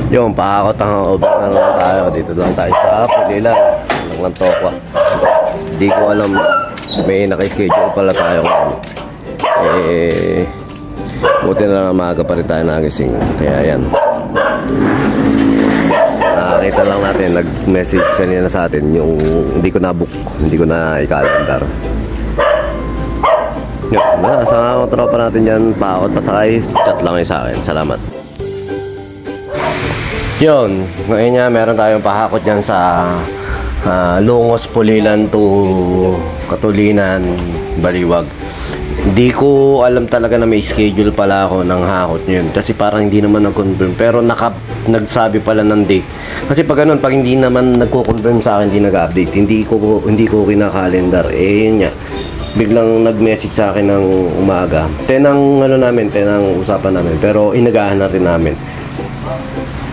Yung pakakot ang over na lang tayo. Dito lang tayo sa Pulilan. Lang Tokwa. Hindi ko alam. May naka-schedule pala tayo. Buti na lang maaga pa rin tayo nagising. Kaya yan. Nakakita lang natin. Nag-message kanina sa atin. Yung hindi ko na-book. Hindi ko na i-calendar. Yun. Sa mga tropa natin dyan. Pakakot pasakay. Chat lang kayo sa akin. Salamat. Yun, ngayon nga meron tayong pahakot dyan sa Lungos, Pulilan to Katulinan, Baliwag. Hindi ko alam talaga na may schedule pala ako ng hakot yun. Kasi parang hindi naman nag-confirm. Pero nagsabi pala ng date. Kasi pag ganun, pag hindi naman nagko-confirm sa akin, hindi nag-update. Hindi ko kina-calendar. Yun nga. Biglang nag-message sa akin ng umaga. 10 ang usapan namin. Pero inagahan na rin namin.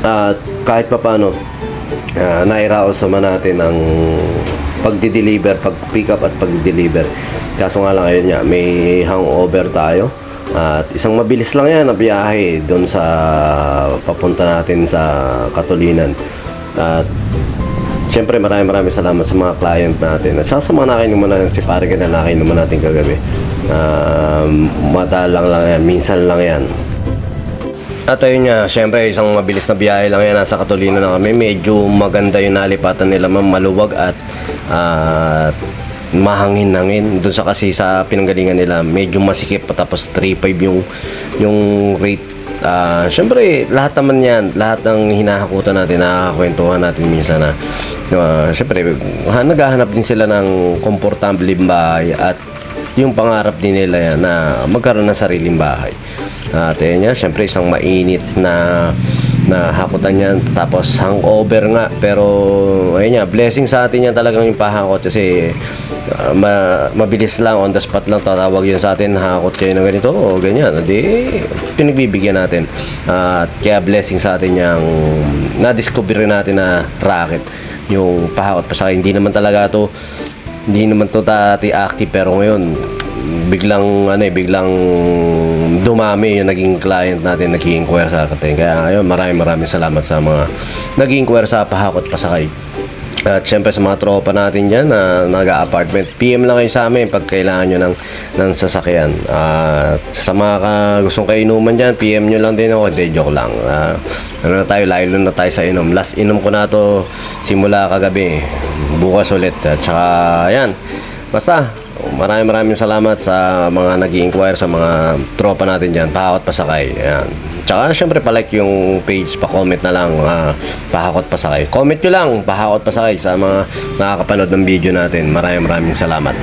At kahit pa paano nairaos naman natin ang pagdi-deliver, pag-pick up at pag-deliver. Kaso nga lang ayun nga, may hangover tayo. At isang mabilis lang yan na biyahe doon sa papunta natin sa Katulinan. At siyempre maraming salamat sa mga client natin. At sa mga nakainuman natin, si pare ka na nakainuman natin kagabi. Madalang lang yan, minsan lang yan. At ayun nga, syempre isang mabilis na biyahe lang yan. Nasa Katulinan na kami. Medyo maganda yung nalipatan nila, maluwag at mahangin-hangin. Doon sa kasi sa pinanggalingan nila, medyo masikip. Tapos 3.5 yung rate. Syempre lahat naman yan, lahat ng hinahakutan natin, nakakakwentuhan natin minsan na syempre naghahanap din sila ng komportableng bahay. At yung pangarap din nila yan na magkaroon ng sariling bahay. At yun nga, syempre isang mainit na hakutan yan. Tapos hangover nga. Pero ayun nga, blessing sa atin yan talagang yung pahakot. Kasi mabilis lang, on the spot lang tatawag yun sa atin. Hakot kayo ng ganito o ganyan. Di pinagbibigyan natin. At kaya blessing sa atin yung na-discover natin na racket. Yung pahakot pa sa akin. Hindi naman to dati active, pero ngayon biglang dumami yung naging client natin, nag-i-inquire sa atin. Kaya ngayon maraming salamat sa mga nag-i-inquire sa pahakot pasakay. At syempre sa mga tropa natin dyan na nag-apartment, PM lang kayo sa amin pag kailangan nyo ng sasakyan. At sa mga gustong kainuman dyan, PM nyo lang din ako. Hindi, joke lang. Lalo na tayo sa inom. Last inom ko na to simula kagabi, bukas ulit. At saka yan, basta maraming salamat sa mga nag-i-inquire, sa mga tropa natin dyan, Pahakot Pasakay. Ayan. Tsaka syempre palike yung page, pa-comment na lang, Pahakot Pasakay. Comment nyo lang, Pahakot Pasakay, sa mga nakakapanood ng video natin. Maraming salamat.